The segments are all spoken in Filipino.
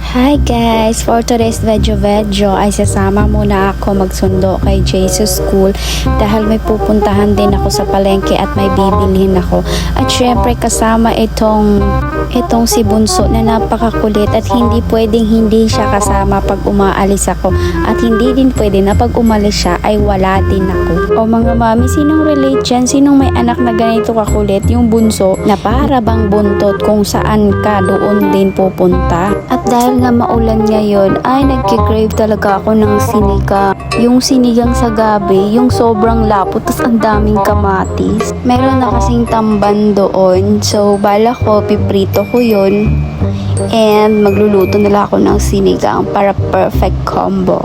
Hi guys! For today's video ay sasama muna ako magsundo kay Jesus School dahil may pupuntahan din ako sa palengke at may bibilhin ako. At syempre kasama itong si Bunso na napakakulit at hindi pwedeng hindi siya kasama pag umaalis ako. At hindi din pwede na pag umalis siya ay wala din ako. O mga mami, sinong relate dyan? Sinong may anak na ganito kakulit? Yung bunso na para bang buntot kung saan ka doon din pupunta. At dahil nga maulan ngayon ay nagkikrave talaga ako ng sinigang. Yung sinigang sa gabi, yung sobrang lapot tas ang daming kamatis. Meron na kasing tamban doon. So bala ko, piprito ko yun. And magluluto nila ako ng sinigang para perfect combo.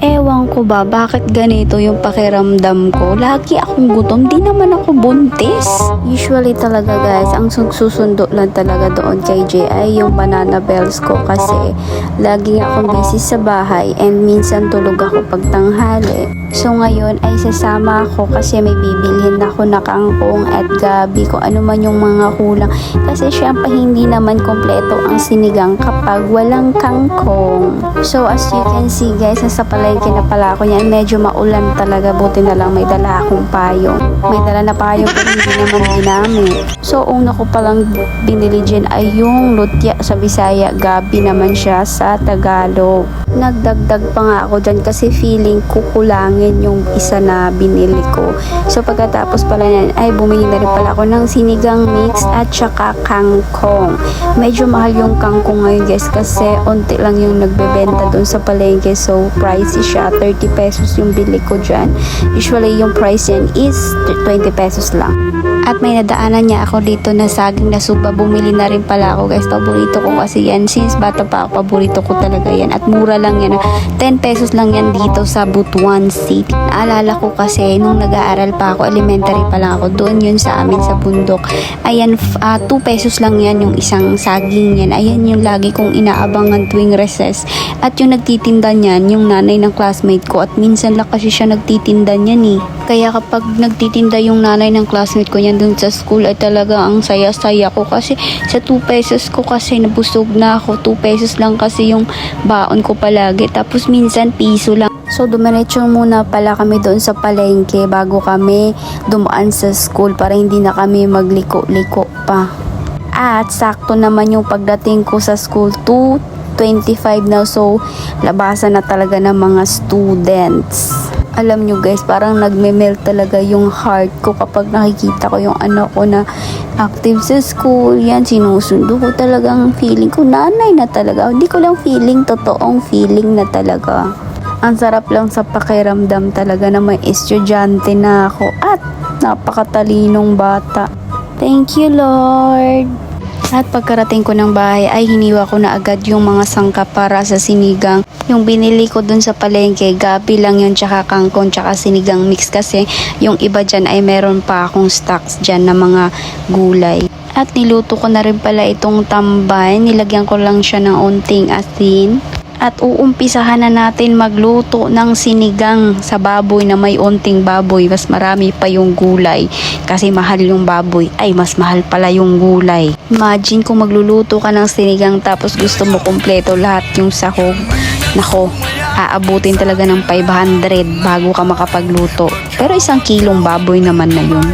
Ewan ko ba bakit ganito yung pakiramdam ko. Lagi akong gutom, di naman ako buntis. Usually talaga guys, ang susundo lang talaga doon kay Jay ay yung banana bells ko kasi lagi akong busy sa bahay and minsan tulog ako pag tanghali. So ngayon ay sasama ako kasi may bibilhin ako na kangkong at gabi kung ano man yung mga kulang. Kasi syempre hindi naman kompleto ang sinigang kapag walang kangkong. So as you can see guys, nasa palengke na pala ako niyan. Medyo maulan talaga, buti na lang may dala akong payong. May dala na payong pero hindi naman ginamit. So una ko palang binili dyan ay yung lutya sa Bisaya, gabi naman siya sa Tagalog. Nagdagdag pa nga ako dyan kasi feeling ko kulangin yung isa na binili ko. So pagkatapos pala yan ay bumili na rin pala ako ng sinigang mix at saka kangkong. Medyo mahal yung kangkong ngayon guys kasi onti lang yung nagbebenta doon sa palengke, so pricey siya. 30 pesos yung bili ko dyan. Usually yung price yan is 20 pesos lang. At may nadaanan niya ako dito na saging na suba. Bumili na rin pala ako guys. Paborito ko kasi yan. Since bata pa ako, paborito ko talaga yan. At mura lang yan. 10 pesos lang yan dito sa Butuan City. Naalala ko kasi nung nag-aaral pa ako, elementary pa lang ako, doon yun sa amin sa bundok. Ayan, 2 pesos lang yan yung isang saging yan. Ayan yung lagi kong inaabangan tuwing recess. At yung nagtitinda niyan, yung nanay ng classmate ko. At minsan lang kasi siya nagtitinda niyan eh. Kaya kapag nagtitinda yung nanay ng classmate ko yan dun sa school ay talaga ang saya-saya ko kasi sa 2 pesos ko kasi nabusog na ako. 2 pesos lang kasi yung baon ko palagi. Tapos minsan piso lang. So dumiretso muna pala kami doon sa palengke bago kami dumaan sa school para hindi na kami magliko-liko pa. At sakto naman yung pagdating ko sa school, 2:25 na, so labasan na talaga ng mga students. Alam nyo guys, parang nagme-melt talaga yung heart ko kapag nakikita ko yung anak ko na active sa school. Yan, sinusundo ko, talagang feeling ko nanay na talaga. Hindi ko lang feeling, totoong feeling na talaga. Ang sarap lang sa pakiramdam talaga na may estudyante na ako at napakatalinong bata. Thank you Lord! At pagkarating ko ng bahay ay hiniwa ko na agad yung mga sangkap para sa sinigang. Yung binili ko dun sa palengke, gabi lang yun, tsaka kangkong, tsaka sinigang mix kasi yung iba dyan ay meron pa akong stocks dyan na mga gulay. At niluto ko na rin pala itong tambay, nilagyan ko lang siya ng unting asin. At uumpisahan na natin magluto ng sinigang sa baboy na may unting baboy. Mas marami pa yung gulay. Kasi mahal yung baboy. Ay, mas mahal pala yung gulay. Imagine kung magluluto ka ng sinigang tapos gusto mo kompleto lahat yung sahog. Nako, aabutin talaga ng 500 bago ka makapagluto. Pero 1 kilong baboy naman na yun.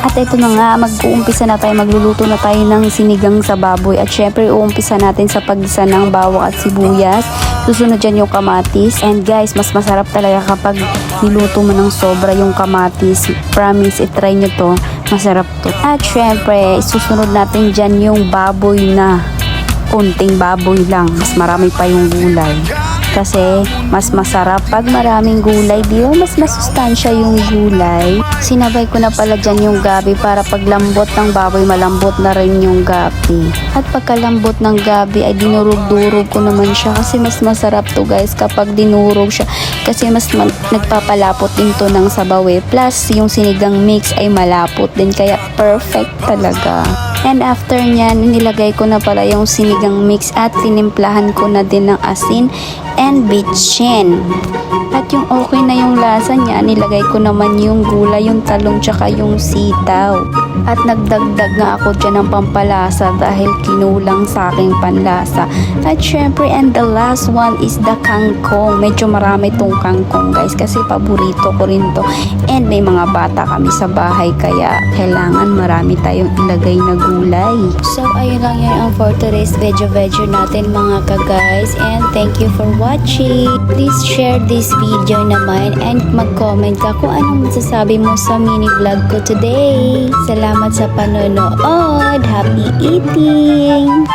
At ito na nga, mag-uumpisa na tayo, magluluto na tayo ng sinigang sa baboy. At syempre, uumpisa natin sa paggisa ng bawang at sibuyas. Susunod dyan yung kamatis. And guys, mas masarap talaga kapag niluto mo ng sobra yung kamatis. Promise, itry nyo to. Masarap to. At syempre, susunod natin dyan yung baboy na kunting baboy lang. Mas marami pa yung gulay. Kasi mas masarap pag maraming gulay, di ba? Mas masustansya yung gulay. Sinabay ko na pala dyan yung gabi para paglambot ng baboy, malambot na rin yung gabi. At pagkalambot ng gabi ay dinurog-durog ko naman siya kasi mas masarap to guys kapag dinurog siya. Kasi mas nagpapalapot din to ng sabaw eh. Plus yung sinigang mix ay malapot din kaya perfect talaga. And after nyan, nilagay ko na pala yung sinigang mix at tinimplahan ko na din ng asin and bitchin. At yung okay na yung lasa niya, nilagay ko naman yung gulay, yung talong, tsaka yung sitaw. At nagdagdag nga ako dyan ng pampalasa dahil kinulang sa aking panlasa. At syempre, and the last one is the kangkong. Medyo marami tong kangkong guys kasi paborito ko rin to. And may mga bata kami sa bahay kaya kailangan marami tayong ilagay na gulay. So ayun lang yan ang for today's video natin mga ka-guys. And thank you for watching. Please share this video naman and mag-comment ka kung anong masasabi mo sa mini vlog ko today. Salamat sa panonood. Happy eating!